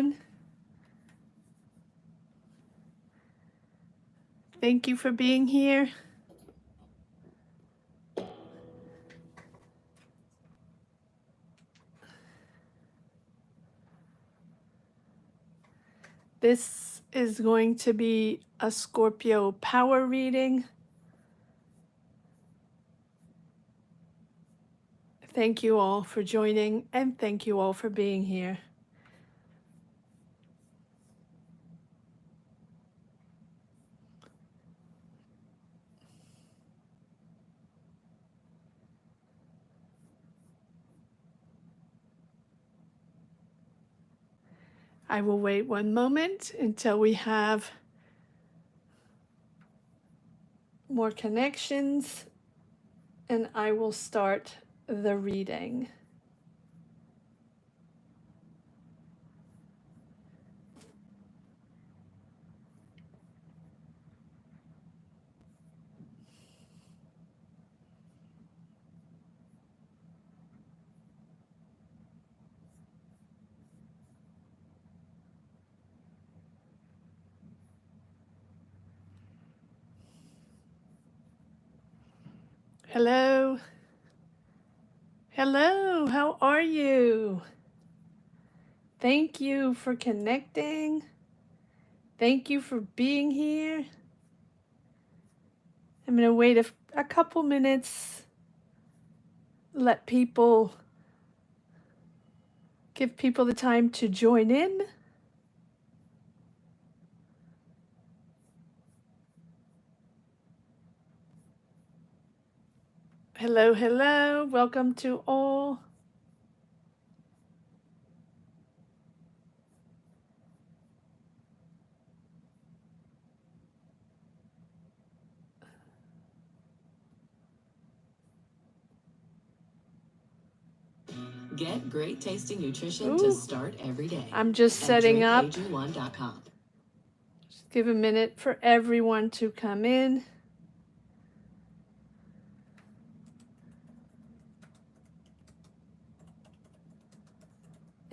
everyone. Thank you for being here. This is going to be a Scorpio power reading. Thank you all for joining, and thank you all for being here. I will wait one moment until we have more connections, and I will start the reading. Hello. Hello, how are you? Thank you for connecting. Thank you for being here. I'm going to wait a couple minutes, let people, give people the time to join in. Hello, hello, welcome to all. Get great tasting nutrition to start every day. I'm just setting up. drinkag1.com. Just give a minute for everyone to come in.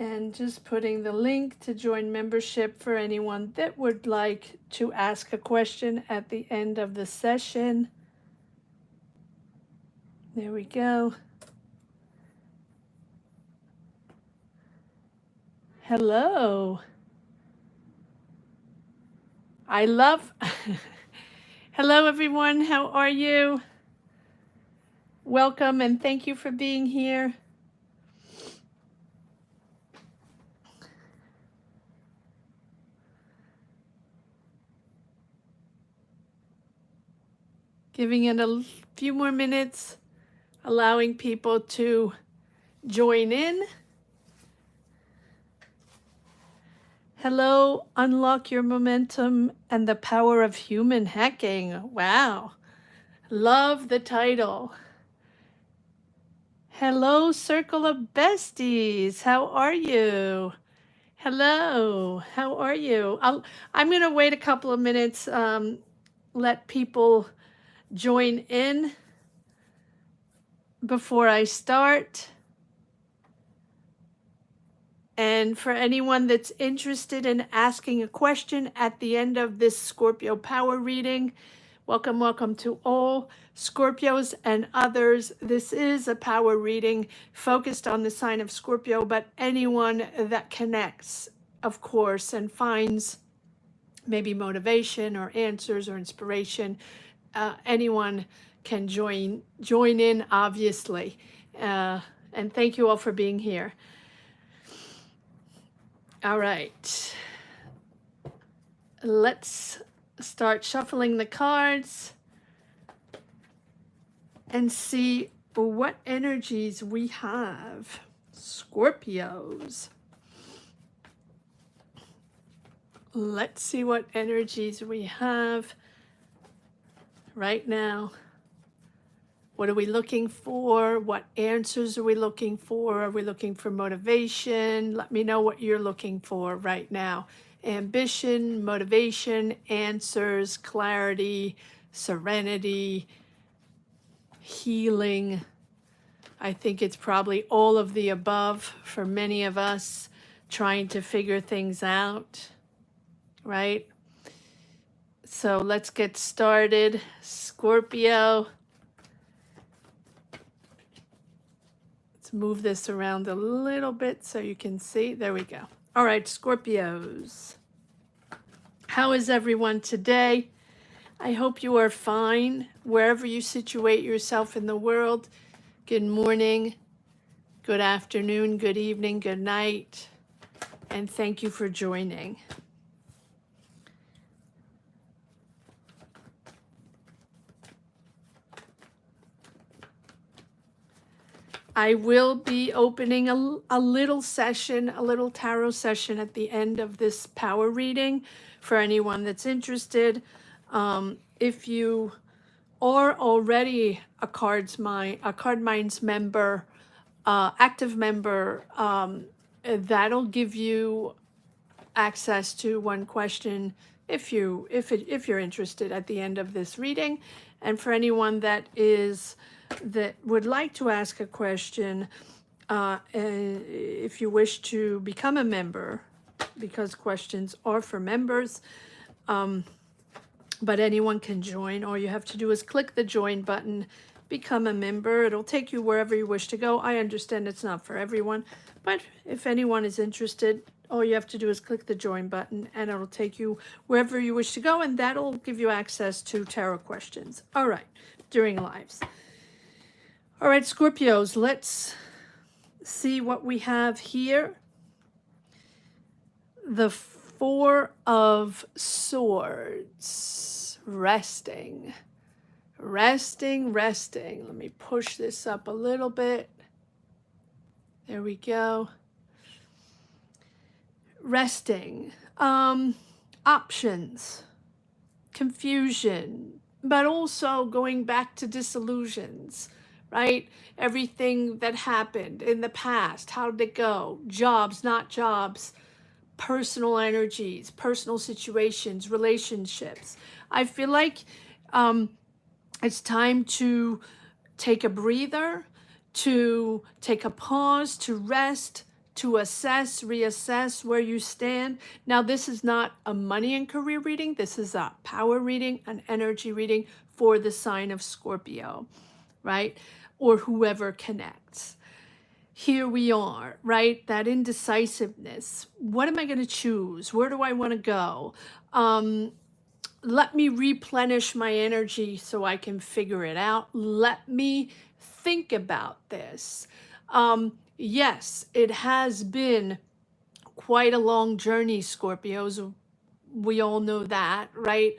And just putting the link to join membership for anyone that would like to ask a question at the end of the session. There we go. Hello. I love. Hello, everyone. How are you? Welcome and thank you for being here. Giving it a few more minutes, allowing people to join in. Hello, Unlock Your Momentum and the Power of Human Hacking. Wow. Love the title. Hello, Circle of Besties. How are you? Hello, how are you? I'm going to wait a couple of minutes, let people join in before I start. And for anyone that's interested in asking a question at the end of this Scorpio power reading, welcome, welcome to all Scorpios and others. This is a power reading focused on the sign of Scorpio, but anyone that connects, of course, and finds maybe motivation or answers or inspiration, anyone can join in, obviously. And thank you all for being here. All right, let's start shuffling the cards and see what energies we have. Scorpios. Let's see what energies we have right now. What are we looking for? What answers are we looking for? Are we looking for motivation? Let me know what you're looking for right now. Ambition, motivation, answers, clarity, serenity, healing. I think it's probably all of the above for many of us. trying to figure things out, right? So let's get started. Scorpio, let's move this around a little bit so you can see. There we go. All right, Scorpios. How is everyone today? I hope you are fine wherever you situate yourself in the world. Good morning, good afternoon, good evening, good night, and thank you for joining. I will be opening a little session, a little tarot session at the end of this power reading for anyone that's interested. If you are already a Card Minds member, active member, that'll give you access to one question if you're interested at the end of this reading. And for anyone that would like to ask a question, if you wish to become a member, because questions are for members, but anyone can join. All you have to do is click the join button, become a member. It'll take you wherever you wish to go. I understand it's not for everyone, but if anyone is interested, all you have to do is click the join button and it'll take you wherever you wish to go, and that'll give you access to tarot questions. All right, during lives. All right, Scorpios, let's see what we have here. The Four of Swords, resting. Let me push this up a little bit. There we go. Resting. Options, confusion, but also going back to disillusions, right? Everything that happened in the past, how did it go? Jobs, not jobs, personal energies, personal situations, relationships. I feel like it's time to take a breather, to take a pause, to rest, to assess, reassess where you stand. Now, this is not a money and career reading. This is a power reading, an energy reading for the sign of Scorpio, right? Or whoever connects. Here we are, right? That indecisiveness. What am I going to choose? Where do I want to go? Let me replenish my energy so I can figure it out. Let me think about this. Yes, it has been quite a long journey, Scorpios. We all know that, right?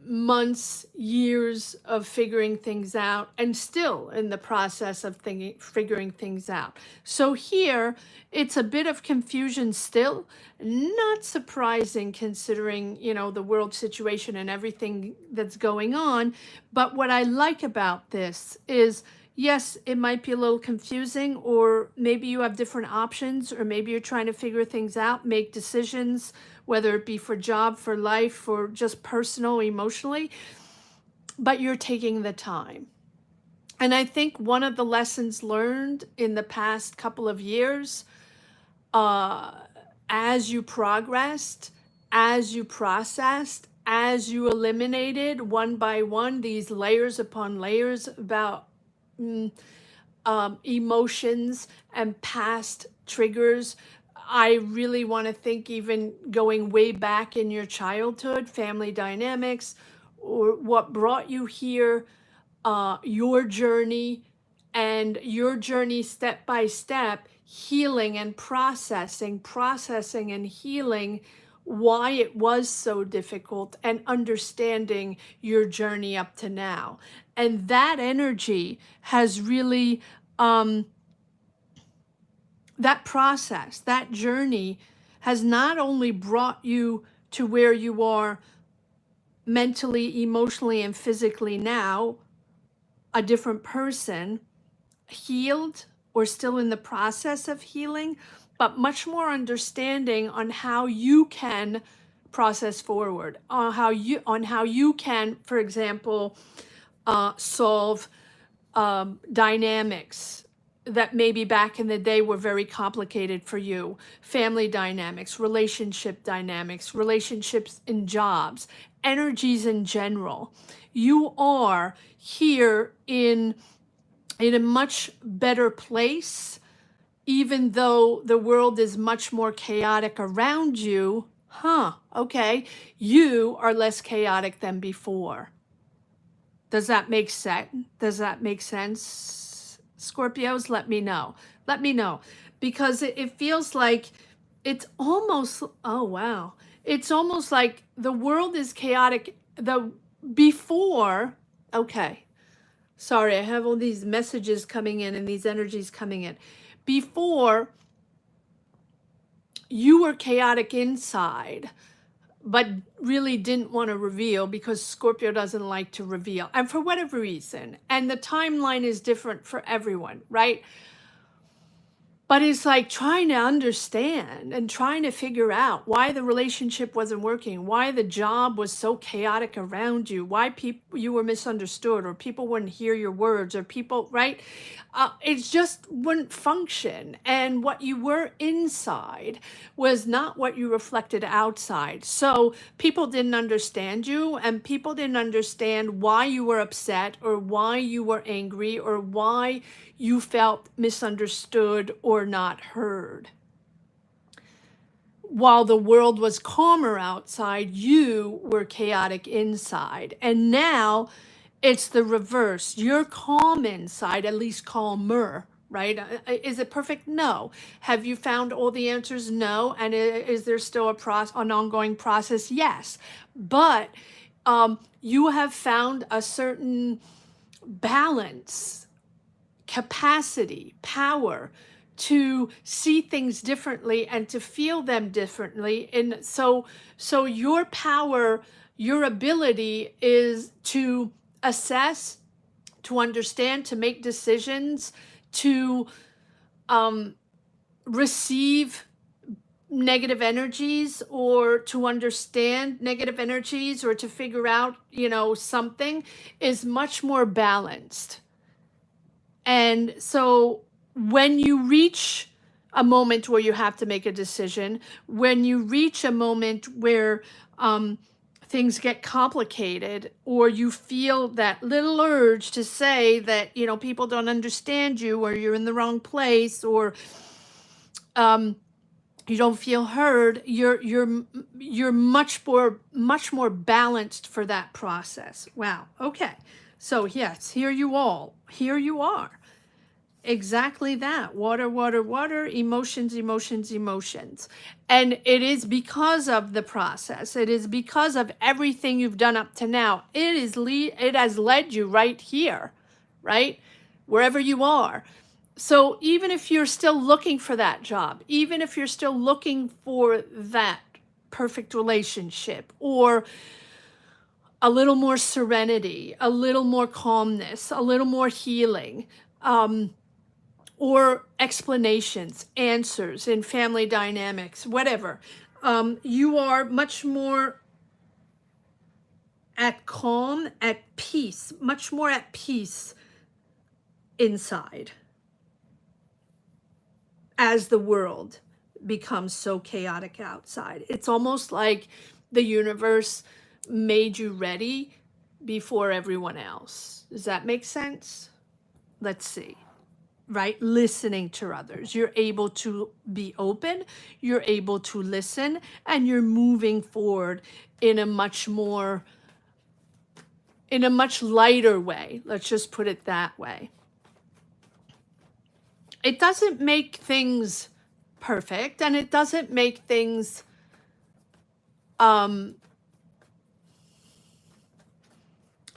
Months, years of figuring things out, and still in the process of figuring things out. So here, it's a bit of confusion still, not surprising considering, the world situation and everything that's going on. But what I like about this is, yes, it might be a little confusing, or maybe you have different options, or maybe you're trying to figure things out, make decisions, whether it be for job, for life, for just personal, emotionally, but you're taking the time. And I think one of the lessons learned in the past couple of years, as you progressed, as you processed, as you eliminated one by one these layers upon layers about emotions and past triggers. I really want to think even going way back in your childhood, family dynamics, or what brought you here, your journey, and your journey step by step, healing and processing and healing why it was so difficult, and understanding your journey up to now. And that energy has really, that process, that journey has not only brought you to where you are mentally, emotionally, and physically now, a different person, healed or still in the process of healing, but much more understanding on how you can process forward, on how you can, for example, solve dynamics that maybe back in the day were very complicated for you. Family dynamics, relationships in jobs, energies in general. You are here in a much better place, even though the world is much more chaotic around you. Okay. You are less chaotic than before. Does that make sense? Does that make sense, Scorpios? Let me know. Let me know. Because it feels like it's almost, oh wow. It's almost like the world is chaotic. Before, okay. Sorry, I have all these messages coming in and these energies coming in. Before, you were chaotic inside, but really didn't want to reveal because Scorpio doesn't like to reveal, and for whatever reason. And the timeline is different for everyone, right? But it's like trying to understand and trying to figure out why the relationship wasn't working, why the job was so chaotic around you, why you were misunderstood, or people wouldn't hear your words, or people, right? It just wouldn't function. And what you were inside was not what you reflected outside. So people didn't understand you, and people didn't understand why you were upset, or why you were angry, or why you felt misunderstood or not heard. While the world was calmer outside, you were chaotic inside. And now it's the reverse. You're calm inside, at least calmer, right? Is it perfect? No. Have you found all the answers? No. And is there still an ongoing process? Yes. But you have found a certain balance, capacity, power to see things differently and to feel them differently. And so your power, your ability is to assess, to understand, to make decisions, to receive negative energies, or to understand negative energies, or to figure out, something, is much more balanced. And so when you reach a moment where you have to make a decision, when you reach a moment where things get complicated, or you feel that little urge to say that, people don't understand you, or you're in the wrong place, or you don't feel heard, you're much more balanced for that process. Wow. Okay. So yes, here you are. Exactly that. Water, water, water, emotions, emotions, emotions. And it is because of the process. It is because of everything you've done up to now. It has led you right here, right? Wherever you are. So even if you're still looking for that job, even if you're still looking for that perfect relationship, or a little more serenity, a little more calmness, a little more healing, or explanations, answers in family dynamics, whatever, you are much more at calm, at peace, much more at peace inside, as the world becomes so chaotic outside. It's almost like the universe made you ready before everyone else. Does that make sense? Let's see. Right? Listening to others. You're able to be open, you're able to listen, and you're moving forward in a much lighter way. Let's just put it that way. It doesn't make things perfect, and it doesn't make things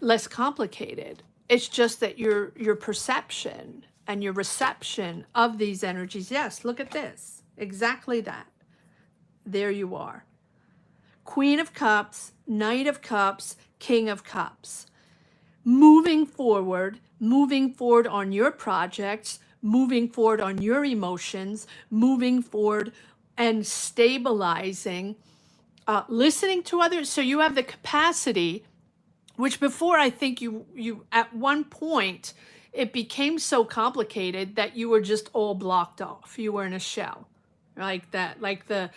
less complicated. It's just that your perception and your reception of these energies. Yes, look at this. Exactly that. There you are. Queen of Cups, Knight of Cups, King of Cups. Moving forward on your projects, moving forward on your emotions, moving forward and stabilizing, listening to others. So you have the capacity, which before I think you at one point it became so complicated that you were just all blocked off. You were in a shell like that, like the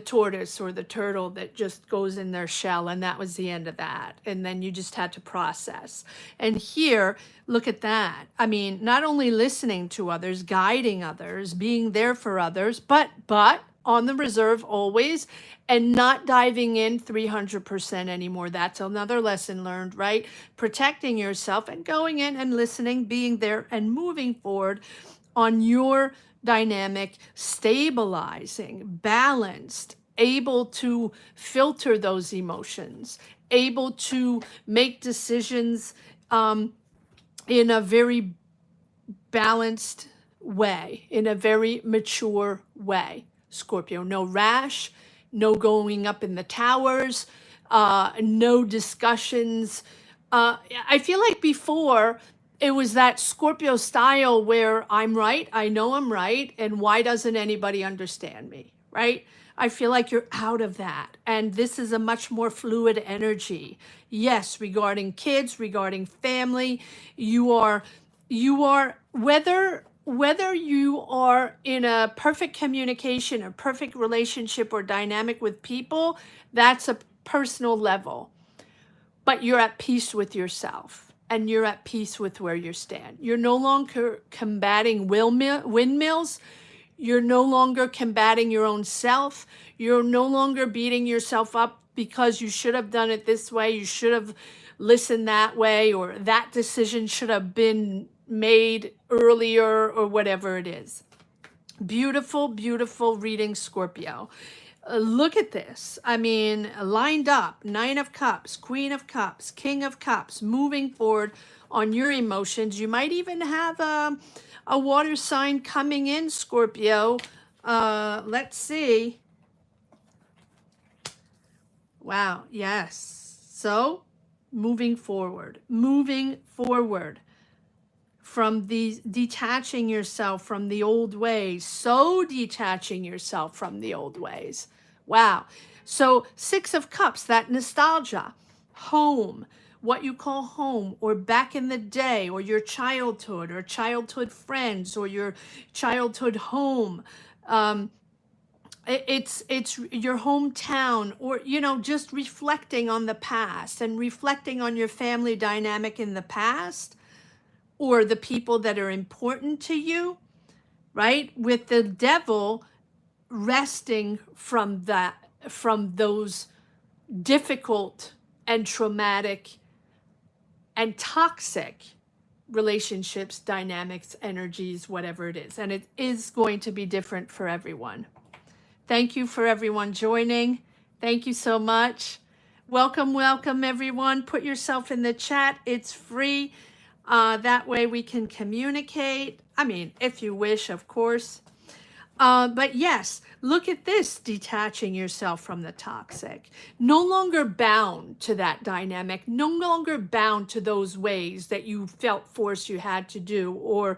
tortoise or the turtle that just goes in their shell, and that was the end of that. And then you just had to process. And here, look at that. I mean, not only listening to others, guiding others, being there for others, but on the reserve always, and not diving in 300% anymore. That's another lesson learned, right? Protecting yourself and going in and listening, being there and moving forward on your dynamic, stabilizing, balanced, able to filter those emotions, able to make decisions in a very balanced way, in a very mature way. Scorpio, no rash, no going up in the towers, no discussions. I feel like before it was that Scorpio style where I'm right, I know I'm right, and why doesn't anybody understand me, right? I feel like you're out of that. And this is a much more fluid energy. Yes, regarding kids, regarding family, you are whether you are in a perfect communication, a perfect relationship or dynamic with people, that's a personal level. But you're at peace with yourself and you're at peace with where you stand. You're no longer combating windmills. You're no longer combating your own self. You're no longer beating yourself up because you should have done it this way. You should have listened that way, or that decision should have been made earlier, or whatever it is. Beautiful, beautiful reading, Scorpio. Look at this. I mean, lined up, Nine of Cups, Queen of Cups, King of Cups, moving forward on your emotions. You might even have a water sign coming in, Scorpio. Let's see. Wow, yes. So, moving forward from these, detaching yourself from the old ways, so detaching yourself from the old ways. Wow. So 6 of Cups, that nostalgia, home, what you call home, or back in the day, or your childhood, or childhood friends, or your childhood home. It's your hometown, or just reflecting on the past and reflecting on your family dynamic in the past, or the people that are important to you, right? With the Devil resting from those difficult and traumatic and toxic relationships, dynamics, energies, whatever it is. And it is going to be different for everyone. Thank you for everyone joining. Thank you so much. Welcome, welcome, everyone. Put yourself in the chat. It's free. That way we can communicate. I mean, if you wish, of course. But yes, look at this, detaching yourself from the toxic. No longer bound to that dynamic, no longer bound to those ways that you felt forced you had to do, or,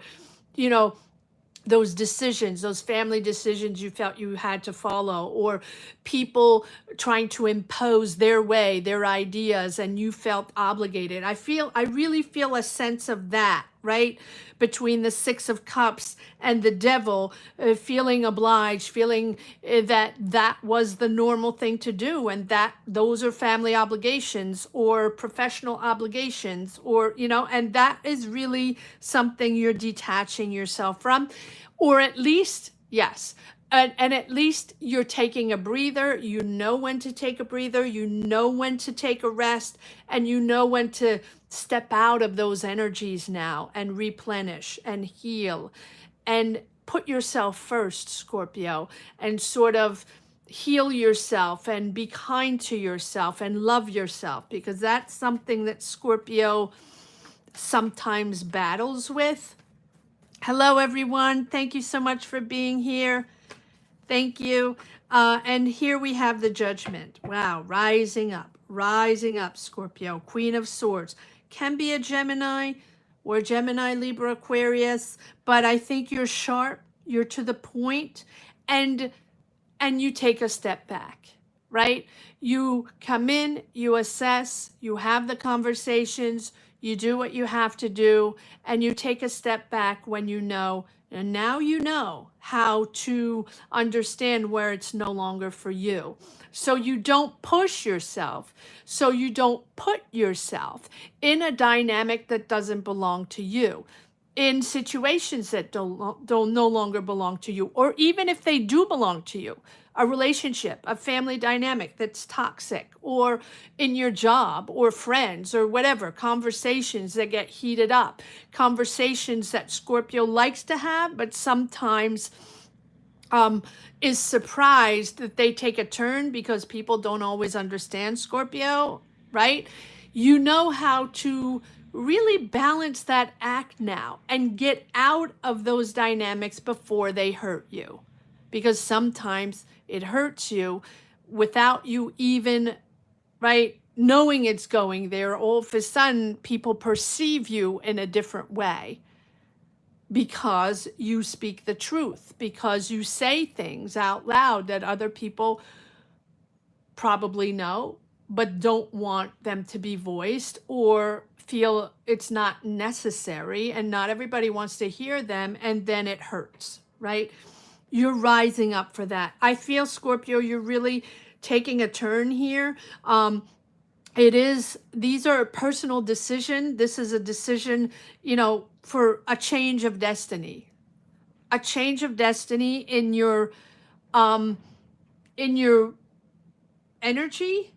those decisions, those family decisions you felt you had to follow, or people trying to impose their way, their ideas, and you felt obligated. I really feel a sense of that, right? Between the 6 of Cups and the Devil, feeling obliged, feeling that was the normal thing to do, and that those are family obligations or professional obligations, or, and that is really something you're detaching yourself from, or at least, yes. And at least you're taking a breather. You know when to take a breather. You know when to take a rest. And you know when to step out of those energies now and replenish and heal and put yourself first, Scorpio, and sort of heal yourself and be kind to yourself and love yourself, because that's something that Scorpio sometimes battles with. Hello, everyone. Thank you so much for being here. Thank you. And here we have the Judgment. Wow, rising up, Scorpio. Queen of Swords. Can be a Gemini or Gemini, Libra, Aquarius, but I think you're sharp, you're to the point, and you take a step back, right? You come in, you assess, you have the conversations, You do what you have to do, and you take a step back when you know, and now you know how to understand where it's no longer for you. So you don't push yourself. So you don't put yourself in a dynamic that doesn't belong to you, in situations that don't no longer belong to you, or even if they do belong to you, a relationship, a family dynamic that's toxic, or in your job or friends or whatever, conversations that get heated up, conversations that Scorpio likes to have, but sometimes um, is surprised that they take a turn because people don't always understand Scorpio, right? You know how to really balance that act now and get out of those dynamics before they hurt you. Because sometimes it hurts you without you even, right, knowing it's going there. All of a sudden, people perceive you in a different way because you speak the truth, because you say things out loud that other people probably know, but don't want them to be voiced or feel it's not necessary, and not everybody wants to hear them, and then it hurts, right? You're rising up for that. I feel, Scorpio, you're really taking a turn here. These are a personal decision. This is a decision, for a change of destiny, um in your energy,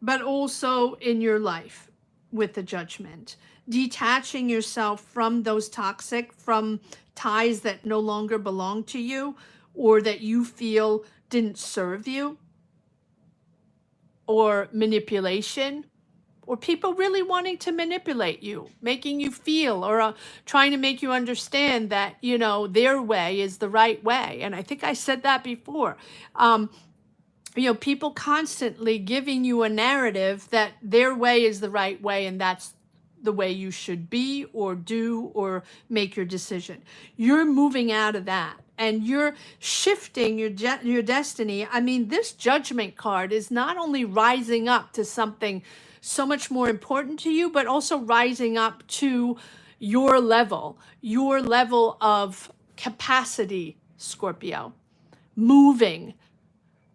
but also in your life, with the Judgment, detaching yourself from those toxic, from ties that no longer belong to you, or that you feel didn't serve you, or manipulation, or people really wanting to manipulate you, making you feel, or trying to make you understand that, their way is the right way. And I think I said that before. People constantly giving you a narrative that their way is the right way, and that's the way you should be or do or make your decision. You're moving out of that, and you're shifting your destiny. I mean, this Judgment card is not only rising up to something so much more important to you, but also rising up to your level of capacity, Scorpio. Moving,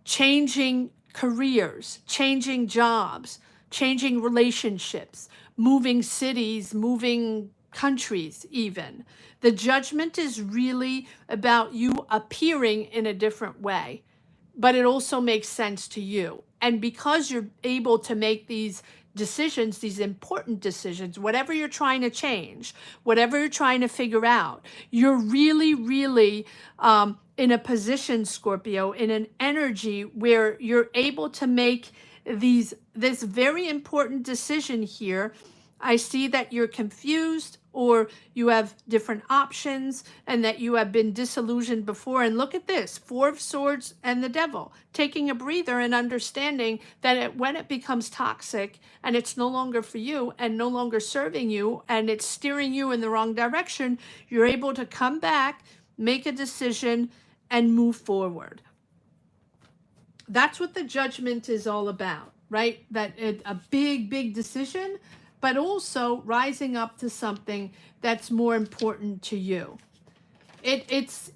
changing careers, changing jobs, changing relationships, moving cities, moving countries even. The Judgment is really about you appearing in a different way, but it also makes sense to you. And because you're able to make these decisions, these important decisions, whatever you're trying to change, whatever you're trying to figure out, you're really, really in a position, Scorpio, in an energy where you're able to make this very important decision here. I see that you're confused, or you have different options, and that you have been disillusioned before. And look at this, Four of Swords and the Devil, taking a breather and understanding that when it becomes toxic and it's no longer for you and no longer serving you, and it's steering you in the wrong direction, you're able to come back, make a decision, and move forward. That's what the Judgment is all about, right? A big decision, but also rising up to something that's more important to you. It's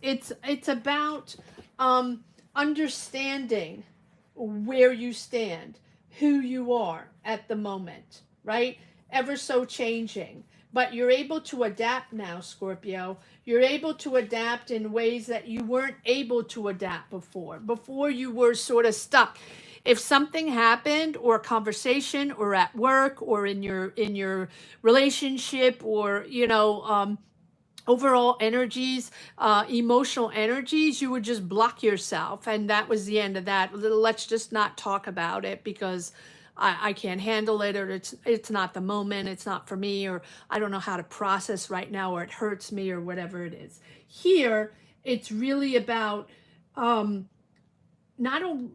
about understanding where you stand, who you are at the moment, right? Ever so changing. But you're able to adapt now, Scorpio. You're able to adapt in ways that you weren't able to adapt before. Before, you were sort of stuck. If something happened, or a conversation, or at work, or in your relationship, or overall energies, emotional energies, you would just block yourself, and that was the end of that. Let's just not talk about it because I can't handle it, or it's not the moment, it's not for me, or I don't know how to process right now, or it hurts me, or whatever it is. Here, it's really about not only,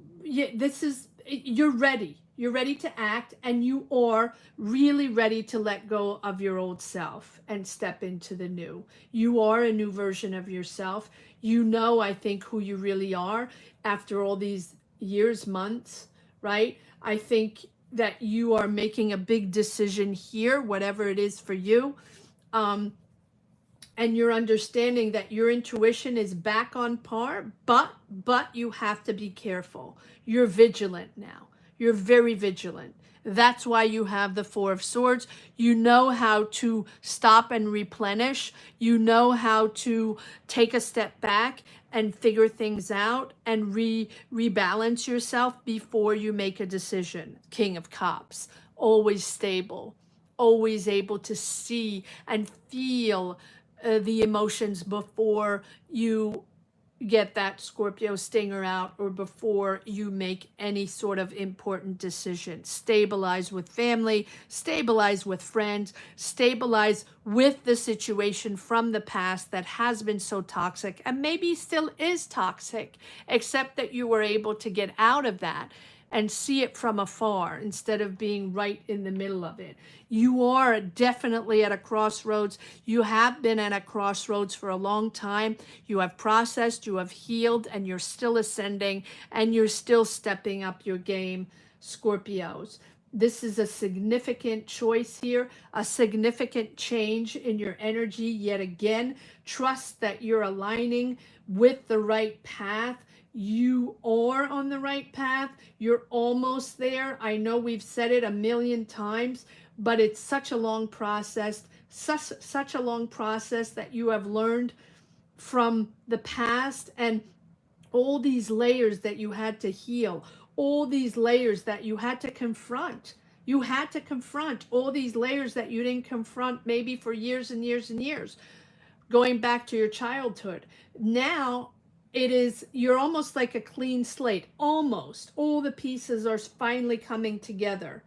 you're ready. You're ready to act, and you are really ready to let go of your old self and step into the new. You are a new version of yourself. I think, who you really are after all these years, months, right? I think that you are making a big decision here, whatever it is for you. Um, and you're understanding that your intuition is back on par, but you have to be careful. You're vigilant now. You're very vigilant. That's why you have the Four of Swords. You know how to stop and replenish. You know how to take a step back and figure things out and rebalance yourself before you make a decision. King of Cups, always stable, always able to see and feel the emotions before you get that Scorpio stinger out or before you make any sort of important decision. Stabilize with family, stabilize with friends, stabilize with the situation from the past that has been so toxic and maybe still is toxic, except that you were able to get out of that and see it from afar instead of being right in the middle of it. You are definitely at a crossroads. You have been at a crossroads for a long time. You have processed, you have healed, and you're still ascending, and you're still stepping up your game, Scorpios. This is a significant choice here, a significant change in your energy yet again. Trust that you're aligning with the right path. You are on the right path. You're almost there. I know we've said it a million times, but it's such a long process, such a long process that you have learned from the past, and all these layers that you had to heal, all these layers that you had to confront. You had to confront all these layers that you didn't confront maybe for years and years and years, going back to your childhood. Now it is, you're almost like a clean slate. Almost all the pieces are finally coming together,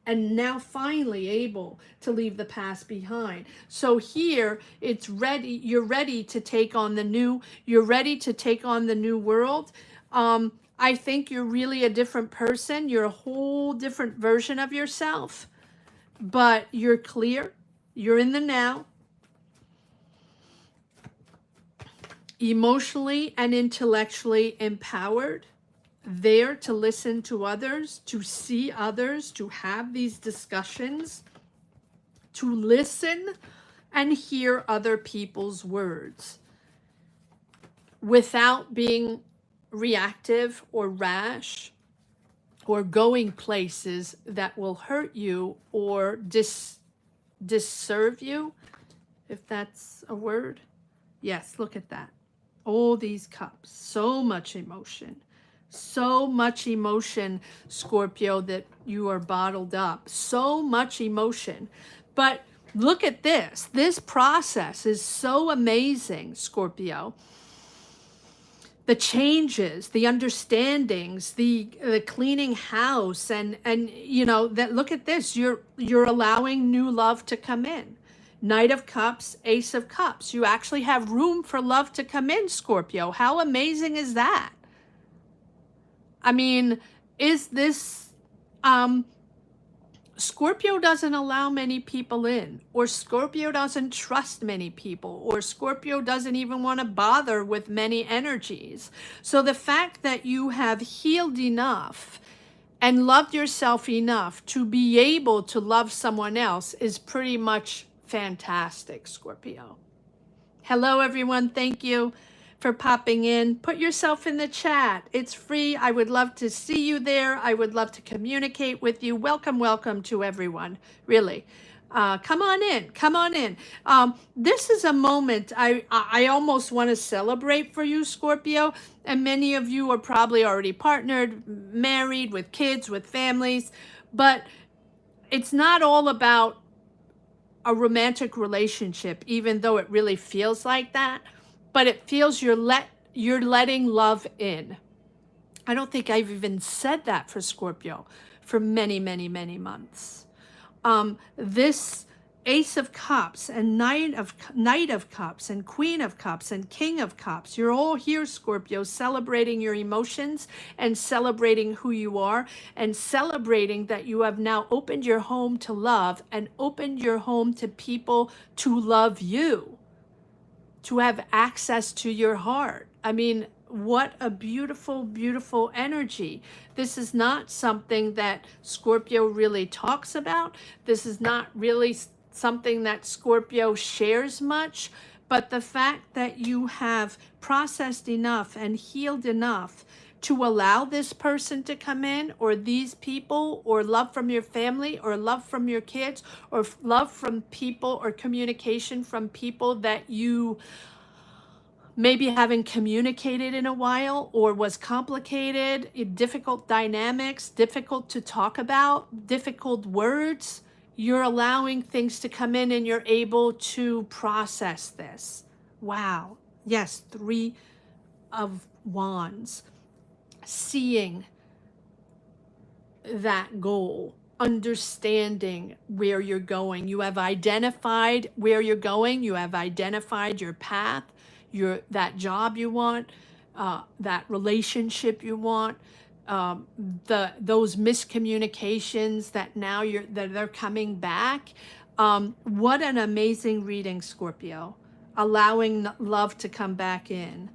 and now finally able to leave the past behind. So here it's ready. You're ready to take on the new. You're ready to take on the new world. I think you're really a different person. You're a whole different version of yourself, but you're clear. You're in the now, emotionally and intellectually empowered, there to listen to others, to see others, to have these discussions, to listen and hear other people's words without being reactive or rash or going places that will hurt you or disserve you, if that's a word. Yes, look at that. All these cups, so much emotion, Scorpio, that you are bottled up, so much emotion. But look at this. This process is so amazing, Scorpio. The changes, the understandings, the cleaning house, and you know that. Look at this. You're allowing new love to come in. Knight of Cups, Ace of Cups. You actually have room for love to come in, Scorpio. How amazing is that? I mean, is this, Scorpio doesn't allow many people in, or Scorpio doesn't trust many people, or Scorpio doesn't even want to bother with many energies. So the fact that you have healed enough and loved yourself enough to be able to love someone else is pretty much fantastic, Scorpio. Hello, everyone. Thank you for popping in. Put yourself in the chat. It's free. I would love to see you there. I would love to communicate with you. Welcome, welcome to everyone. Really. Come on in. Come on in. This is a moment I almost want to celebrate for you, Scorpio. And many of you are probably already partnered, married, with kids, with families. But it's not all about a romantic relationship, even though it really feels like that, but it feels you're letting love in. I don't think I've even said that for Scorpio for many, many, many months. This Ace of Cups and Knight of Cups and Queen of Cups and King of Cups. You're all here, Scorpio, celebrating your emotions and celebrating who you are and celebrating that you have now opened your home to love and opened your home to people to love you, to have access to your heart. I mean, what a beautiful, beautiful energy. This is not something that Scorpio really talks about. This is not really something that Scorpio shares much, but the fact that you have processed enough and healed enough to allow this person to come in, or these people, or love from your family, or love from your kids, or love from people, or communication from people that you maybe haven't communicated in a while, or was complicated, difficult dynamics, difficult to talk about, difficult words. You're allowing things to come in and you're able to process this. Wow. Yes, 3 of Wands. Seeing that goal, understanding where you're going. You have identified where you're going. You have identified your path, that job you want, that relationship you want, those miscommunications that now they're coming back. What an amazing reading, Scorpio. Allowing love to come back in.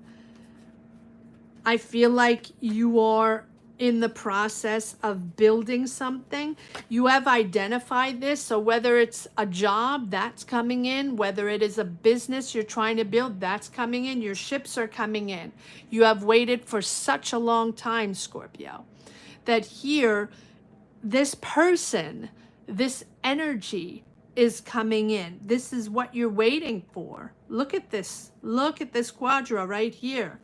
I feel like you are in the process of building something. You have identified this. So whether it's a job that's coming in, whether it is a business you're trying to build, that's coming in. Your ships are coming in. You have waited for such a long time, Scorpio, that here, this person, this energy is coming in. This is what you're waiting for. Look at this. Look at this quadra right here.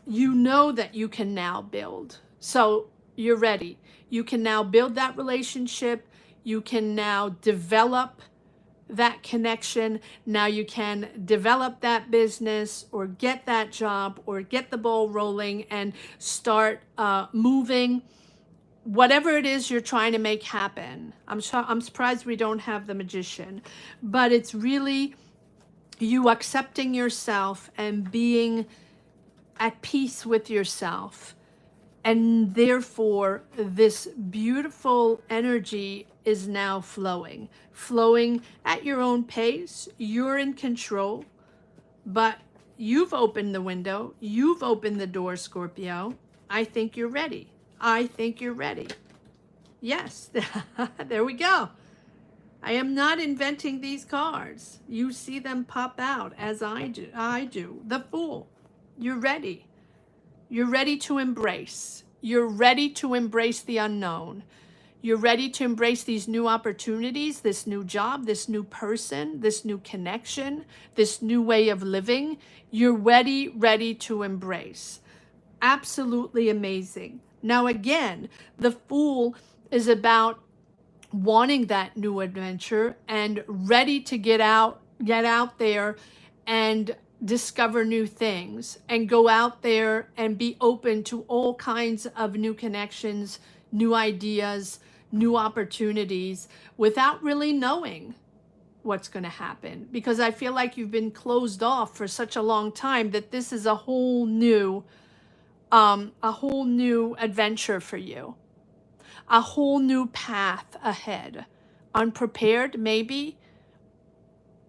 You know that you can now build. So you're ready. You can now build that relationship. You can now develop that connection. Now you can develop that business, or get that job, or get the ball rolling and start moving. Whatever it is you're trying to make happen. I'm surprised we don't have the Magician, but it's really you accepting yourself and being at peace with yourself. And therefore, this beautiful energy is now flowing at your own pace. You're in control, but you've opened the window. You've opened the door, Scorpio. I think you're ready. I think you're ready. Yes, there we go. I am not inventing these cards. You see them pop out as I do. The Fool. You're ready. You're ready to embrace. You're ready to embrace the unknown. You're ready to embrace these new opportunities, this new job, this new person, this new connection, this new way of living. You're ready to embrace. Absolutely amazing. Now again, the Fool is about wanting that new adventure and ready to get out there and discover new things, and go out there and be open to all kinds of new connections, new ideas, new opportunities, without really knowing what's going to happen. Because I feel like you've been closed off for such a long time that this is a whole new adventure for you, a whole new path ahead. Unprepared, maybe.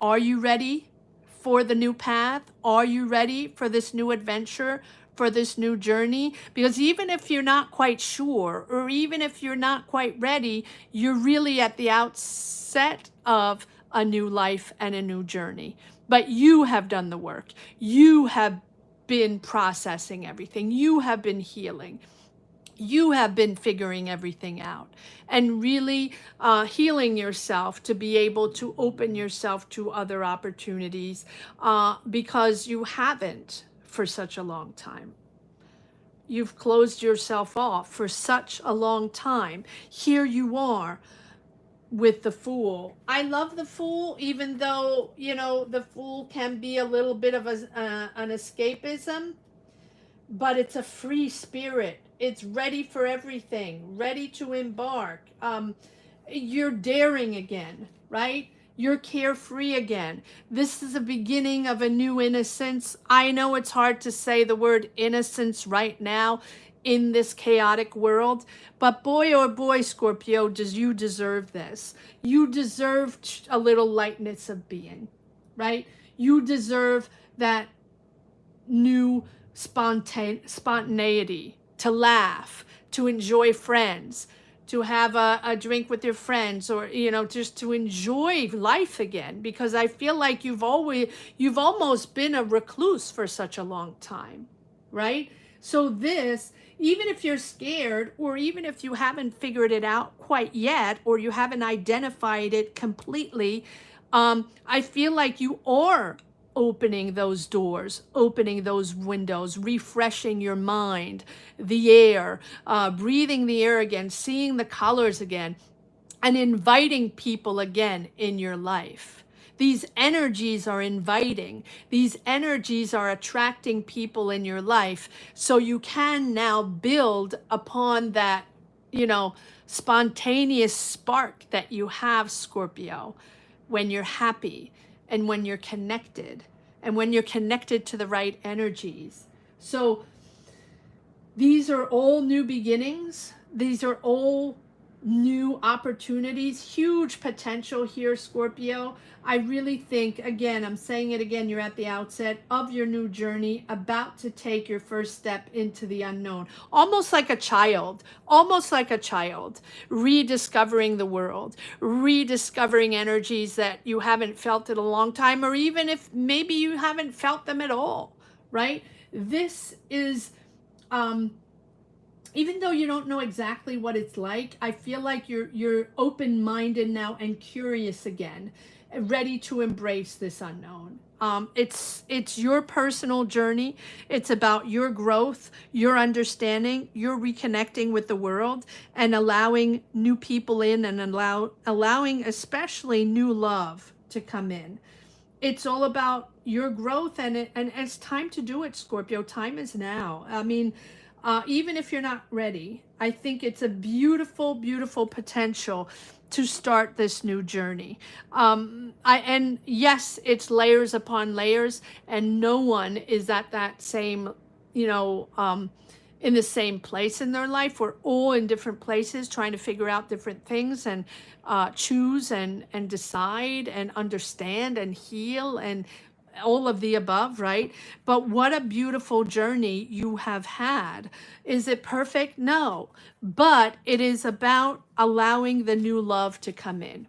Are you ready for the new path? Are you ready for this new adventure, for this new journey? Because even if you're not quite sure, or even if you're not quite ready, you're really at the outset of a new life and a new journey. But you have done the work. You have been processing everything. You have been healing. You have been figuring everything out and really healing yourself to be able to open yourself to other opportunities, because you haven't for such a long time. You've closed yourself off for such a long time. Here you are with the Fool. I love the Fool, even though, you know, the Fool can be a little bit of an escapism, but it's a free spirit. It's ready for everything, ready to embark. You're daring again, right? You're carefree again. This is the beginning of a new innocence. I know it's hard to say the word innocence right now in this chaotic world, but boy, oh boy, Scorpio, does you deserve this. You deserve a little lightness of being, right? You deserve that new spontaneity, to laugh, to enjoy friends, to have a drink with your friends, or just to enjoy life again, because I feel like you've almost been a recluse for such a long time, right? So this, even if you're scared, or even if you haven't figured it out quite yet, or you haven't identified it completely, I feel like you are opening those doors, opening those windows, refreshing your mind, the air, breathing the air again, seeing the colors again, and inviting people again in your life. These energies are inviting. These energies are attracting people in your life. So you can now build upon that, spontaneous spark that you have, Scorpio, when you're happy and when you're connected, and when you're connected to the right energies. So these are all new beginnings. These are all new opportunities, huge potential here, Scorpio. I really think, again, I'm saying it again, you're at the outset of your new journey, about to take your first step into the unknown, almost like a child, rediscovering the world, rediscovering energies that you haven't felt in a long time, or even if maybe you haven't felt them at all, right? This is, even though you don't know exactly what it's like, I feel like you're open-minded now and curious again, ready to embrace this unknown. It's your personal journey. It's about your growth, your understanding, your reconnecting with the world, and allowing new people in, and allowing especially new love to come in. It's all about your growth, and it's time to do it, Scorpio. Time is now. I mean, even if you're not ready, I think it's a beautiful, beautiful potential to start this new journey. And yes, it's layers upon layers, and no one is at that same, in the same place in their life. We're all in different places trying to figure out different things, and choose and decide and understand and heal and all of the above, right? But what a beautiful journey you have had. Is it perfect? No. But it is about allowing the new love to come in.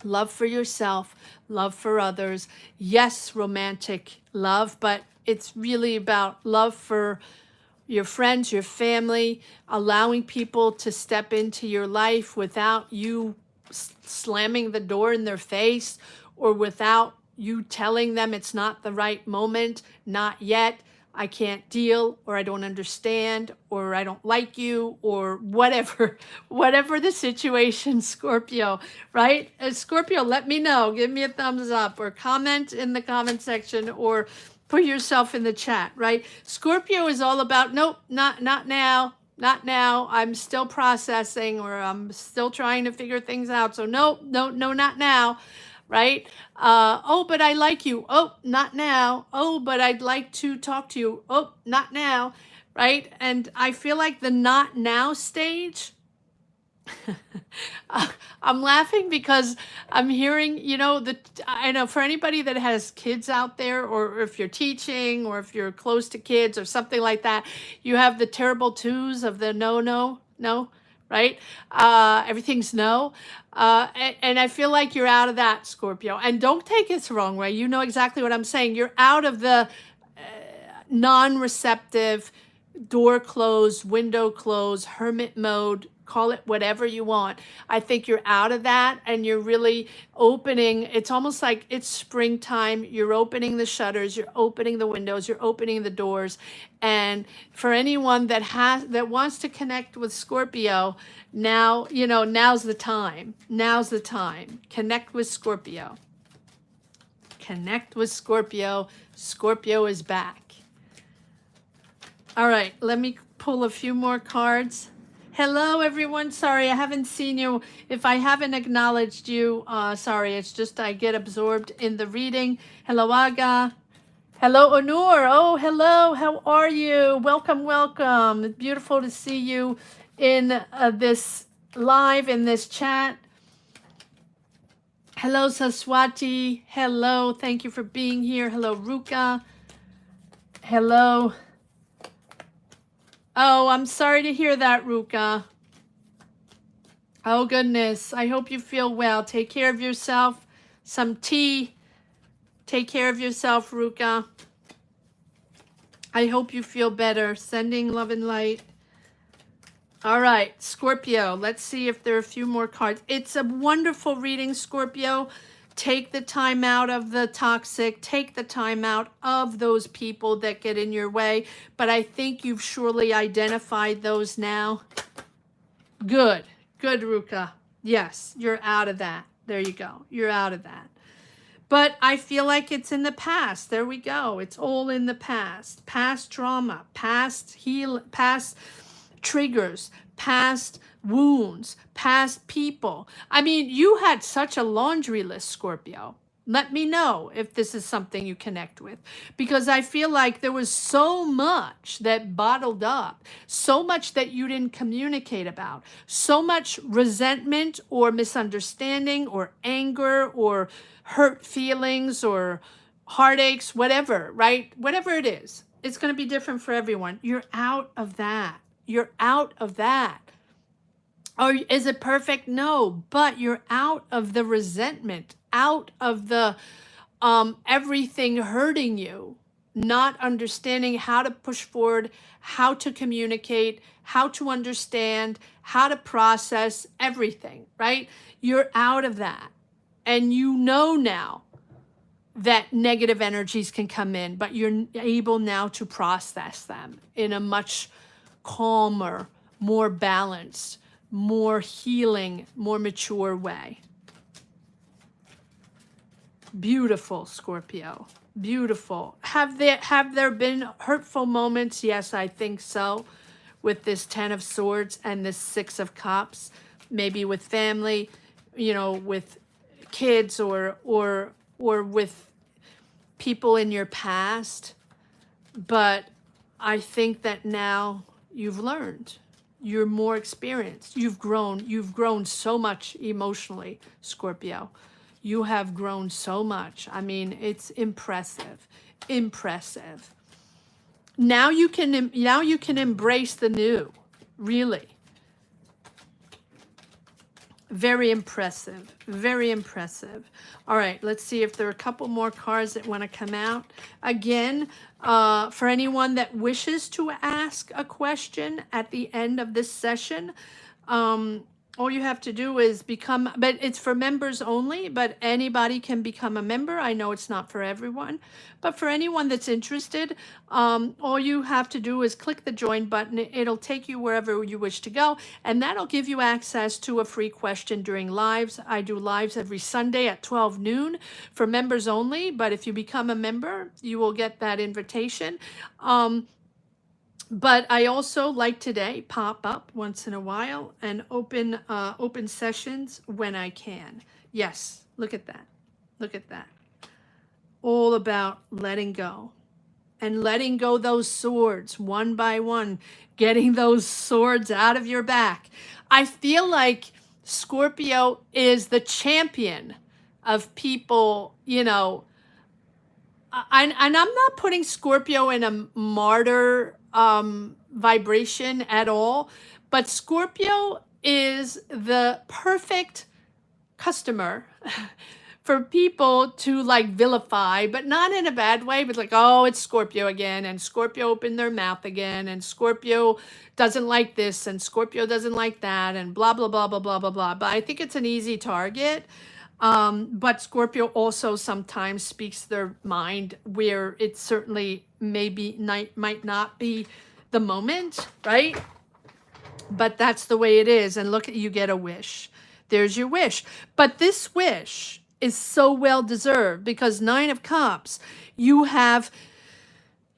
Love for yourself, love for others. Yes, romantic love, but it's really about love for your friends, your family, allowing people to step into your life without you slamming the door in their face, or without you telling them it's not the right moment, not yet, I can't deal, or I don't understand, or I don't like you, or whatever, whatever the situation, Scorpio, right? Scorpio, let me know. Give me a thumbs up, or comment in the comment section, or put yourself in the chat, right? Scorpio is all about, nope, not now. Not now. I'm still processing, or I'm still trying to figure things out. So no, not now. Right? Oh, but I like you. Oh, not now. Oh, but I'd like to talk to you. Oh, not now. Right? And I feel like the not now stage, I'm laughing because I'm hearing, I know for anybody that has kids out there, or if you're teaching, or if you're close to kids or something like that, you have the terrible twos of the no, right? Everything's no. And I feel like you're out of that, Scorpio. And don't take it the wrong way. You know exactly what I'm saying. You're out of the non-receptive, door closed, window closed, hermit mode, call it whatever you want. I think you're out of that, and you're really opening. It's almost like it's springtime. You're opening the shutters, you're opening the windows, you're opening the doors. And for anyone that wants to connect with Scorpio, now, now's the time. Now's the time. Connect with Scorpio. Connect with Scorpio. Scorpio is back. All right, let me pull a few more cards. Hello, everyone. Sorry, I haven't seen you. If I haven't acknowledged you, sorry. It's just I get absorbed in the reading. Hello, Aga. Hello, Onur. Oh, hello. How are you? Welcome, welcome. It's beautiful to see you in this live, in this chat. Hello, Saswati. Hello. Thank you for being here. Hello, Ruka. Hello. Oh, I'm sorry to hear that, Ruka. Oh, goodness. I hope you feel well. Take care of yourself. Some tea. Take care of yourself, Ruka. I hope you feel better. Sending love and light. All right, Scorpio. Let's see if there are a few more cards. It's a wonderful reading, Scorpio. Take the time out of the toxic. Take the time out of those people that get in your way. But I think you've surely identified those now. Good. Good, Ruka. Yes, you're out of that. There you go. You're out of that. But I feel like it's in the past. There we go. It's all in the past. Past trauma, past triggers, past wounds, past people. I mean, you had such a laundry list, Scorpio. Let me know if this is something you connect with, because I feel like there was so much that bottled up, so much that you didn't communicate about, so much resentment or misunderstanding or anger or hurt feelings or heartaches, whatever, right? Whatever it is, it's going to be different for everyone. You're out of that. You're out of that. Or is it perfect? No, but you're out of the resentment, out of the everything hurting you, not understanding how to push forward, how to communicate, how to understand, how to process everything, right? You're out of that. And you know now that negative energies can come in, but you're able now to process them in a much calmer, more balanced, more healing, more mature way. Beautiful, Scorpio. Beautiful. Have there been hurtful moments? Yes, I think so. With this 10 of Swords and this 6 of Cups, maybe with family, you know, with kids or with people in your past. But I think that now you've learned. You're more experienced. You've grown so much emotionally, Scorpio. You have grown so much. I mean, it's impressive. Impressive. Now you can embrace the new. Really. Very impressive. Very impressive. All right, let's see if there are a couple more cards that want to come out. Again, for anyone that wishes to ask a question at the end of this session, all you have to do is become, but it's for members only, but anybody can become a member. I know it's not for everyone, but for anyone that's interested, all you have to do is click the join button. It'll take you wherever you wish to go, and that'll give you access to a free question during lives. I do lives every Sunday at 12 noon for members only, but if you become a member, you will get that invitation. But I also, like today, pop up once in a while and open sessions when I can. Yes, look at that. Look at that. All about letting go. And letting go those swords one by one, getting those swords out of your back. I feel like Scorpio is the champion of people, you know, and I'm not putting Scorpio in a martyr vibration at all, but Scorpio is the perfect customer for people to like vilify, but not in a bad way, but like, oh, it's Scorpio again, and Scorpio opened their mouth again, and Scorpio doesn't like this, and Scorpio doesn't like that, and blah, blah, blah, blah, blah, blah, blah. But I think it's an easy target. But Scorpio also sometimes speaks their mind where it certainly might not be the moment, right? But that's the way it is. And look, you get a wish. There's your wish. But this wish is so well deserved because 9 of Cups, you have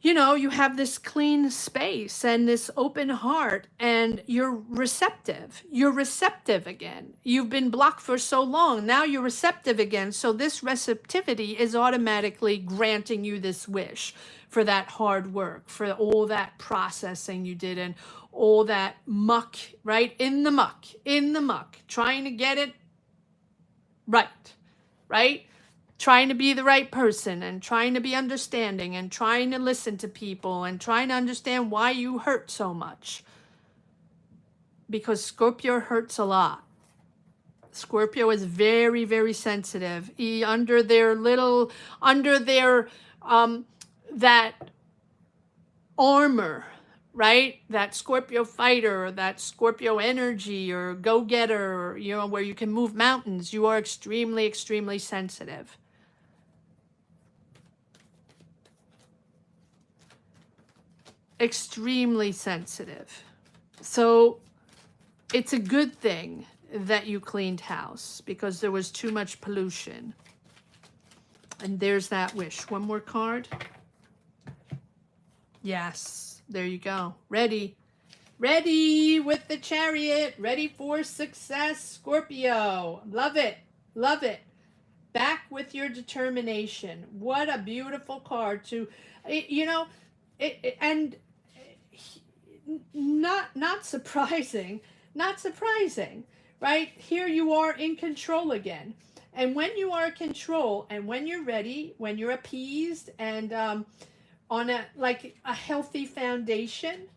this clean space and this open heart, and you're receptive. You're receptive again. You've been blocked for so long. Now you're receptive again. So this receptivity is automatically granting you this wish for that hard work, for all that processing you did and all that muck, right? In the muck, trying to get it right? trying to be the right person and trying to be understanding and trying to listen to people and trying to understand why you hurt so much. Because Scorpio hurts a lot. Scorpio is very, very sensitive. Under their that armor, right? That Scorpio fighter, or that Scorpio energy, or go-getter, you know, where you can move mountains, you are extremely, extremely sensitive. Extremely sensitive. So it's a good thing that you cleaned house, because there was too much pollution. And there's that wish. One more card. Yes, there you go. Ready. Ready with the Chariot. Ready for success, Scorpio. Love it. Love it. Back with your determination. What a beautiful card to, you know, and not surprising, right? Here you are in control again. And when you are in control, and when you're ready, when you're appeased, and on a healthy foundation,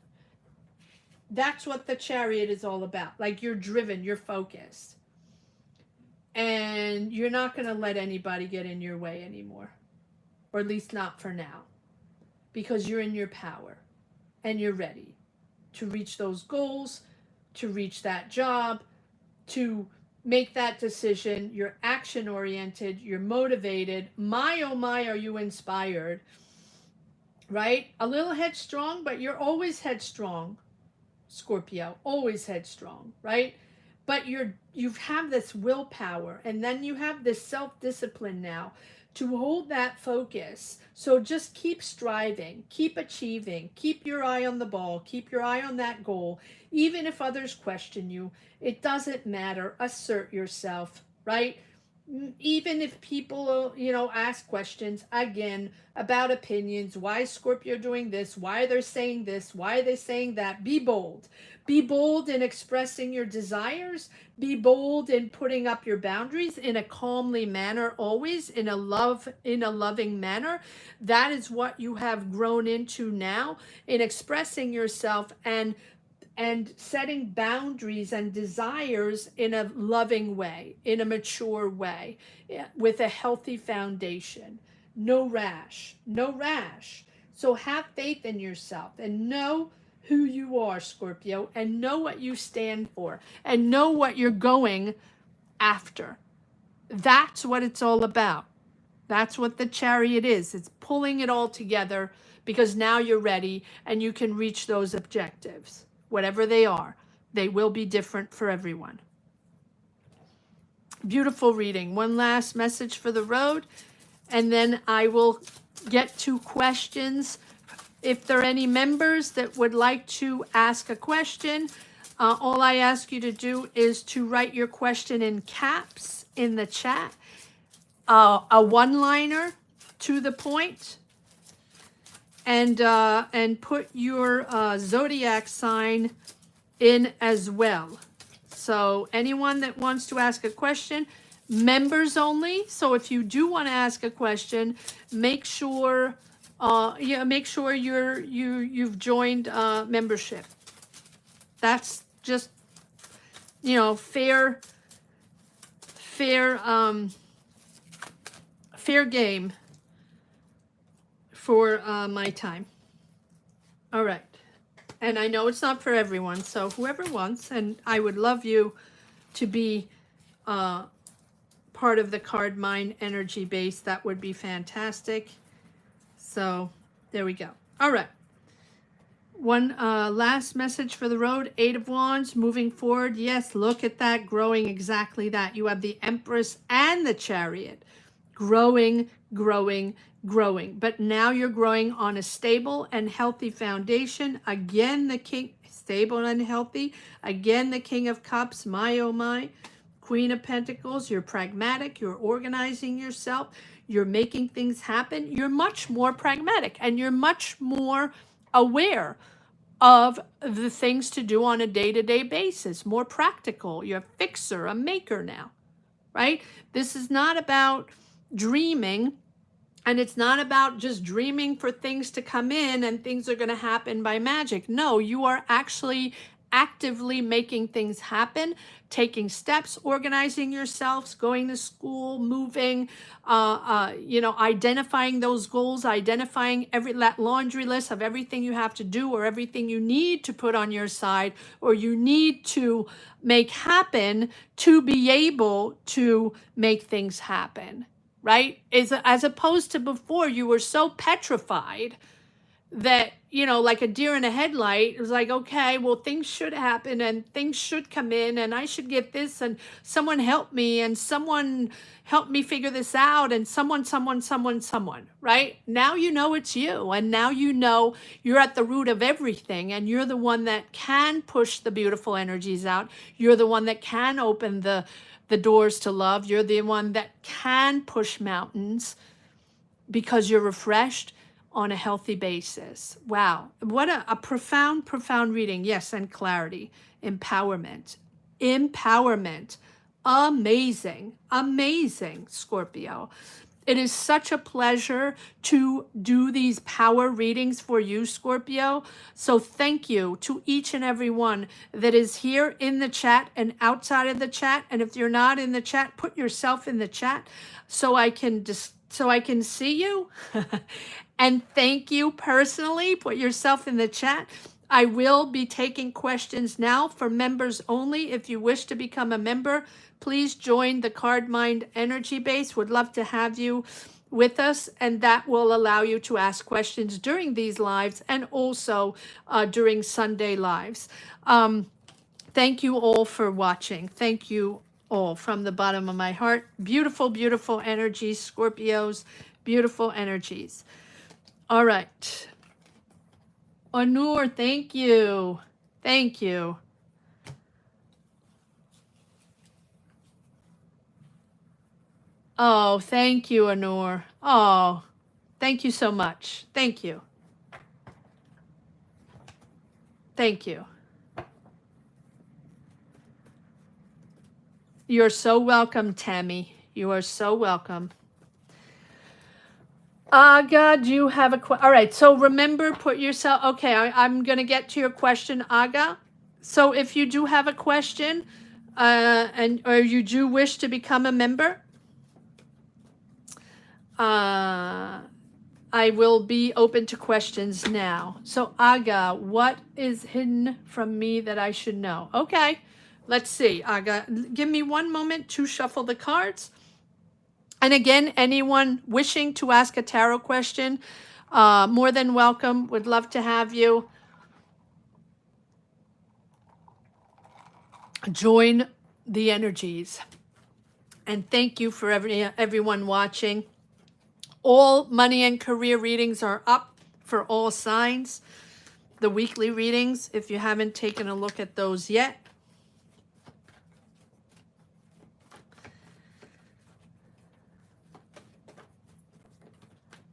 that's what the Chariot is all about. Like, you're driven, you're focused, and you're not going to let anybody get in your way anymore, or at least not for now, because you're in your power and you're ready to reach those goals, to reach that job, to make that decision. You're action oriented, you're motivated. My, oh my, are you inspired, right? A little headstrong, but you're always headstrong, Scorpio, always headstrong, right? But you have this willpower, and then you have this self-discipline now to hold that focus. So just keep striving, keep achieving, keep your eye on the ball, keep your eye on that goal. Even if others question you, it doesn't matter. Assert yourself, right? Even if people, ask questions, again, about opinions, why is Scorpio doing this? Why are they saying this? Why are they saying that? Be bold. Be bold in expressing your desires. Be bold in putting up your boundaries in a calmly manner, always in a loving manner. That is what you have grown into now, in expressing yourself and setting boundaries and desires in a loving way, in a mature way, with a healthy foundation. No rash. So have faith in yourself and know who you are, Scorpio, and know what you stand for, and know what you're going after. That's what it's all about. That's what the Chariot is. It's pulling it all together, because now you're ready and you can reach those objectives. Whatever they are, they will be different for everyone. Beautiful reading. One last message for the road, and then I will get to questions. If there are any members that would like to ask a question, all I ask you to do is to write your question in caps in the chat, a one-liner to the point, and put your zodiac sign in as well. So anyone that wants to ask a question, members only. So if you do want to ask a question, make sure you've joined membership. That's just fair game for my time. All right. And I know it's not for everyone, so whoever wants, and I would love you to be part of the Card Mind energy base. That would be fantastic. So there we go. All right. One last message for the road. 8 of Wands, moving forward. Yes, look at that, growing, exactly that. You have the Empress and the Chariot. Growing. But now you're growing on a stable and healthy foundation. Again, the King, stable and healthy. Again, the King of Cups, my oh my. Queen of Pentacles, you're pragmatic, you're organizing yourself, you're making things happen. You're much more pragmatic, and you're much more aware of the things to do on a day-to-day basis, more practical. You're a fixer, a maker now, right? This is not about, dreaming. And it's not about just dreaming for things to come in and things are going to happen by magic. No, you are actually actively making things happen, taking steps, organizing yourselves, going to school, moving, identifying those goals, identifying that laundry list of everything you have to do or everything you need to put on your side or you need to make happen to be able to make things happen. Right? As opposed to before, you were so petrified that, like a deer in a headlight, it was like, okay, well, things should happen and things should come in and I should get this and someone help me and someone help me figure this out and someone, right? Now you know it's you and now you know you're at the root of everything and you're the one that can push the beautiful energies out. You're the one that can open the doors to love. You're the one that can push mountains because you're refreshed on a healthy basis. Wow. What a profound, profound reading. Yes, and clarity. Empowerment. Amazing. Amazing, Scorpio. It is such a pleasure to do these power readings for you, Scorpio. So thank you to each and every one that is here in the chat and outside of the chat. And if you're not in the chat, put yourself in the chat so I can see you. And thank you personally. Put yourself in the chat. I will be taking questions now for members only. If you wish to become a member, please join the Card Mind Energy Base. Would love to have you with us, and that will allow you to ask questions during these lives and also during Sunday lives. Thank you all for watching. Thank you all from the bottom of my heart. Beautiful, beautiful energies, Scorpios. Beautiful energies. All right. Onur, thank you. Thank you. Oh, thank you, Onur. Oh, thank you so much. Thank you. Thank you. You're so welcome, Tammy. You are so welcome. Aga, do you have a question? All right, so remember, put yourself, okay, I'm going to get to your question, Aga. So if you do have a question or you do wish to become a member, I will be open to questions now. So Aga, what is hidden from me that I should know? Okay, let's see. Aga, give me one moment to shuffle the cards. And again, anyone wishing to ask a tarot question, more than welcome. Would love to have you join the energies. And thank you for everyone watching. All money and career readings are up for all signs. The weekly readings, if you haven't taken a look at those yet.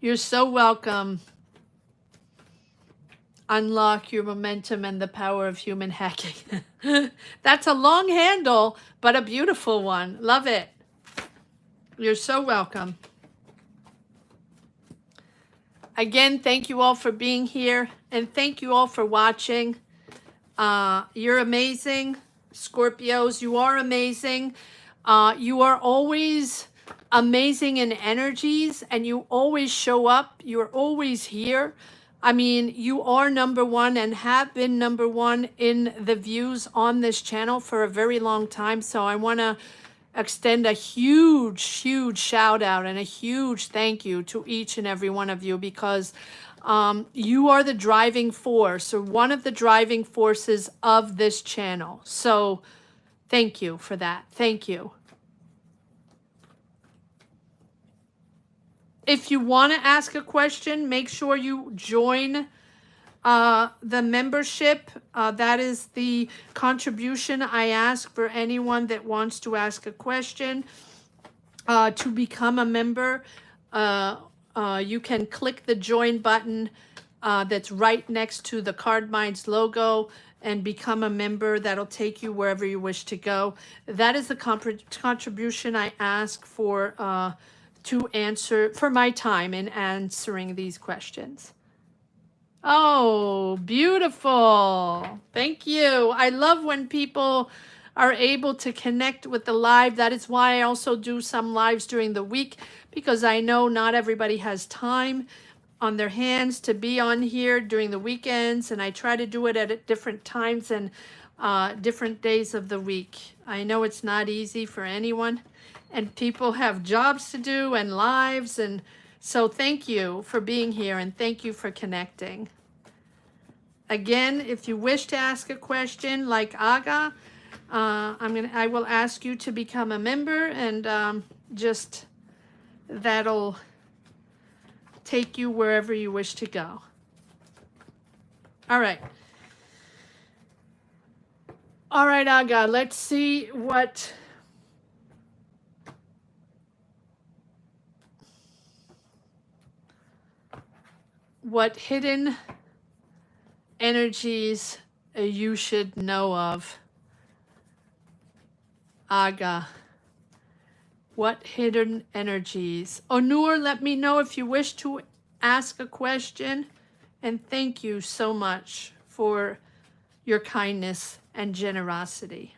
You're so welcome. Unlock your momentum and the power of human hacking. That's a long handle, but a beautiful one. Love it. You're so welcome. Again, thank you all for being here, and thank you all for watching. You're amazing, Scorpios. You are amazing. You are always amazing in energies, and you always show up. You're always here. I mean, you are number one and have been number one in the views on this channel for a very long time. So I want to extend a huge, huge shout out and a huge thank you to each and every one of you, because you are the driving force, or one of the driving forces of this channel. So thank you for that. Thank you. If you want to ask a question, make sure you join the membership. That is the contribution I ask for anyone that wants to ask a question. To become a member, you can click the join button that's right next to the Card Minds logo and become a member. That'll take you wherever you wish to go. That is the contribution I ask for to answer, for my time in answering these questions. Oh, beautiful. Thank you. I love when people are able to connect with the live. That is why I also do some lives during the week, because I know not everybody has time on their hands to be on here during the weekends, and I try to do it at different times and different days of the week. I know it's not easy for anyone, and people have jobs to do and lives, and so thank you for being here and thank you for connecting. Again, if you wish to ask a question like Aga, I will ask you to become a member, and just that'll take you wherever you wish to go. All right. All right, Aga, let's see what hidden energies you should know of. Aga. What hidden energies? Onur, let me know if you wish to ask a question. And thank you so much for your kindness and generosity.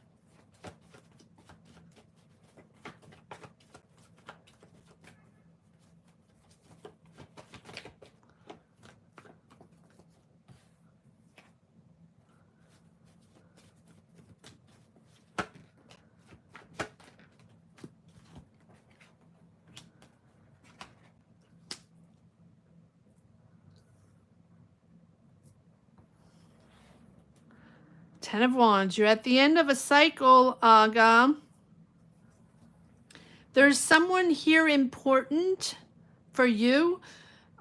Ten of Wands, you're at the end of a cycle, Aga. There's someone here important for you,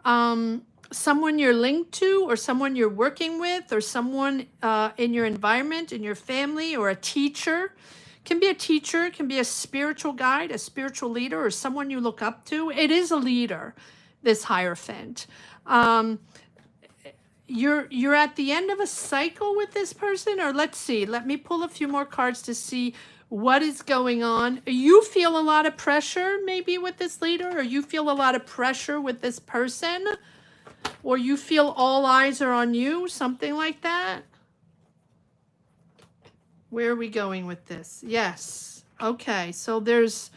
someone you're linked to, or someone you're working with, or someone in your environment, in your family, or a teacher. Can be a teacher, can be a spiritual guide, a spiritual leader, or someone you look up to. It is a leader, this Hierophant. You're at the end of a cycle with this person, or let's see, let me pull a few more cards to see what is going on. You feel a lot of pressure maybe with this leader, or you feel a lot of pressure with this person, or you feel all eyes are on you, something like that. Where are we going with this? Yes. Okay, so there's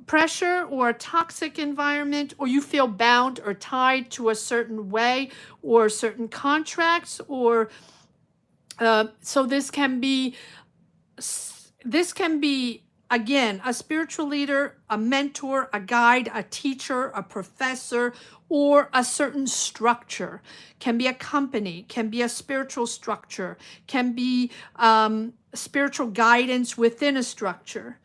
pressure or a toxic environment, or you feel bound or tied to a certain way or certain contracts, or so this can be again a spiritual leader, a mentor, a guide, a teacher, a professor, or a certain structure. Can be a company, can be a spiritual structure, can be spiritual guidance within a structure.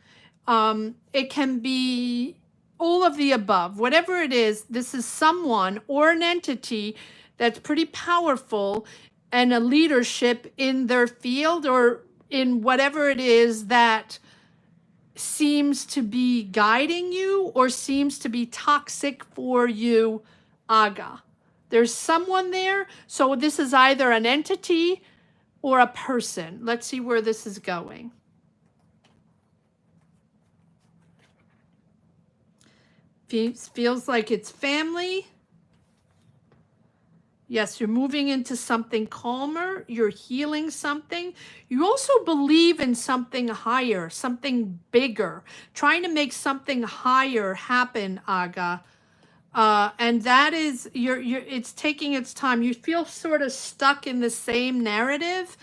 It can be all of the above. Whatever it is, this is someone or an entity that's pretty powerful and a leadership in their field or in whatever it is that seems to be guiding you or seems to be toxic for you, Aga. There's someone there. So this is either an entity or a person. Let's see where this is going. Feels like it's family. Yes, you're moving into something calmer. You're healing something. You also believe in something higher, something bigger, trying to make something higher happen, Aga. And that is, it's taking its time. You feel sort of stuck in the same narrative,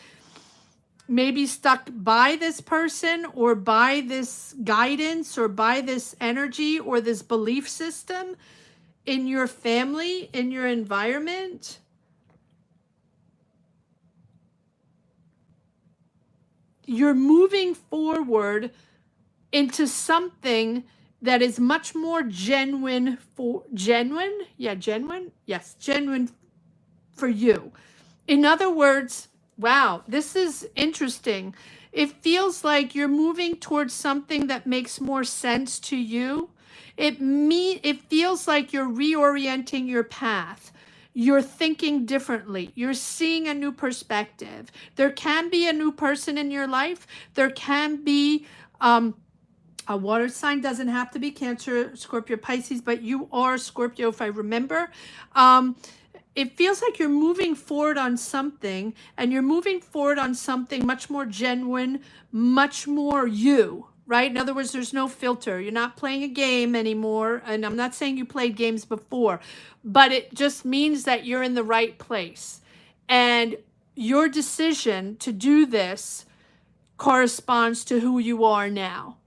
maybe stuck by this person or by this guidance or by this energy or this belief system in your family, in your environment. You're moving forward into something that is much more genuine for you. In other words, wow, this is interesting. It feels like you're moving towards something that makes more sense to you. It feels like you're reorienting your path. You're thinking differently. You're seeing a new perspective. There can be a new person in your life. There can be A water sign doesn't have to be Cancer, Scorpio, Pisces, but you are Scorpio if I remember. Um, it feels like you're moving forward on something, and you're moving forward on something much more genuine, much more you, right? In other words, there's no filter. You're not playing a game anymore. And I'm not saying you played games before, but it just means that you're in the right place. And your decision to do this corresponds to who you are now,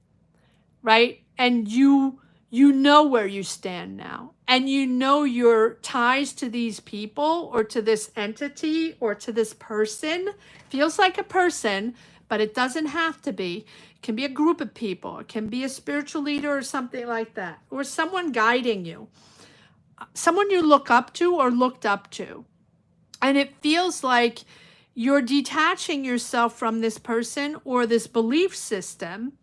right? And you know where you stand now, and you know your ties to these people or to this entity or to this person. Feels like a person, but it doesn't have to be. It can be a group of people, it can be a spiritual leader or something like that, or someone guiding you, someone you look up to or looked up to. And it feels like you're detaching yourself from this person or this belief system,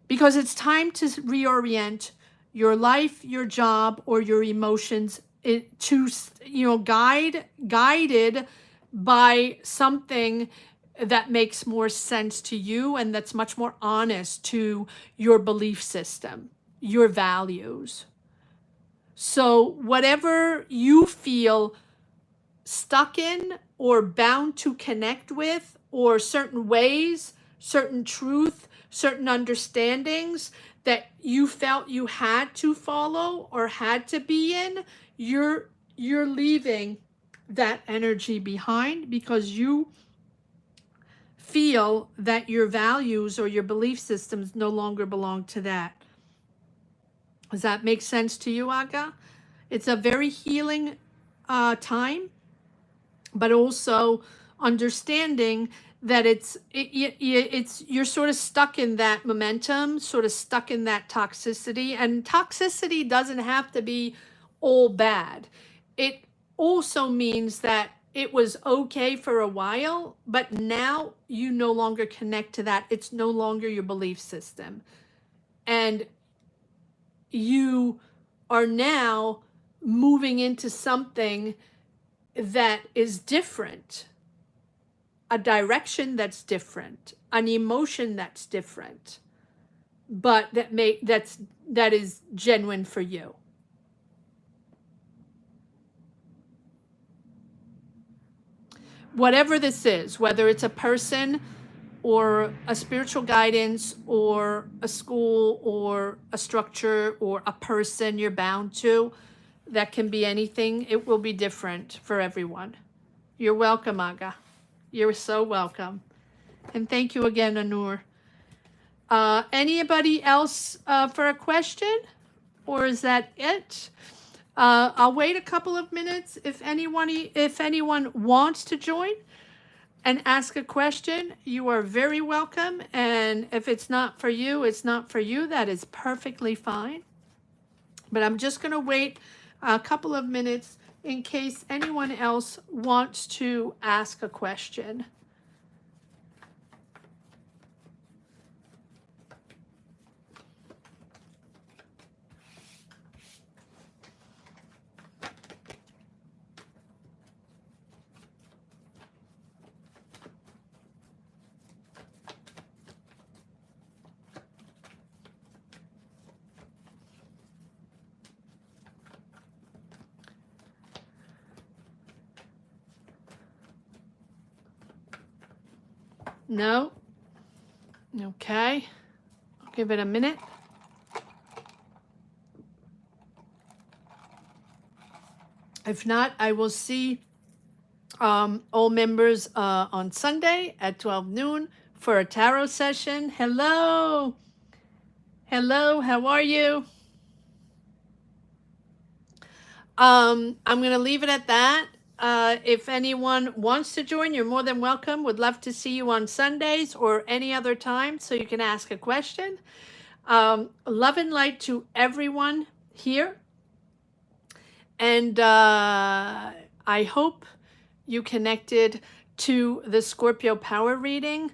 because it's time to reorient your life, your job, or your emotions to, guided by something that makes more sense to you and that's much more honest to your belief system, your values. So whatever you feel stuck in or bound to connect with, or certain ways, certain truth, certain understandings that you felt you had to follow or had to be in, you're leaving that energy behind, because you feel that your values or your belief systems no longer belong to that. Does that make sense to you, Aga? It's a very healing time, but also understanding that it's you're sort of stuck in that momentum, sort of stuck in that toxicity. And toxicity doesn't have to be all bad. It also means that it was okay for a while, but now you no longer connect to that. It's no longer your belief system, and you are now moving into something that is different, a direction that's different, an emotion that's different, but that is genuine for you. Whatever this is, whether it's a person or a spiritual guidance or a school or a structure or a person you're bound to, that can be anything. It will be different for everyone. You're welcome, Aga. You're so welcome. And thank you again, Anur. Anybody else for a question? Or is that it? I'll wait a couple of minutes. If anyone wants to join and ask a question, you are very welcome. And if it's not for you, it's not for you. That is perfectly fine. But I'm just going to wait a couple of minutes in case anyone else wants to ask a question. No? Okay. I'll give it a minute. If not, I will see all members on Sunday at 12 noon for a tarot session. Hello. Hello, how are you? I'm going to leave it at that. If anyone wants to join, you're more than welcome. Would love to see you on Sundays or any other time so you can ask a question. Love and light to everyone here. And I hope you connected to the Scorpio power reading.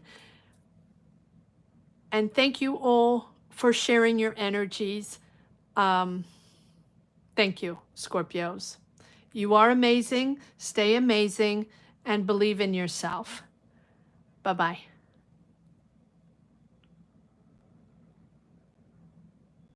And thank you all for sharing your energies. Thank you, Scorpios. You are amazing. Stay amazing and believe in yourself. Bye-bye.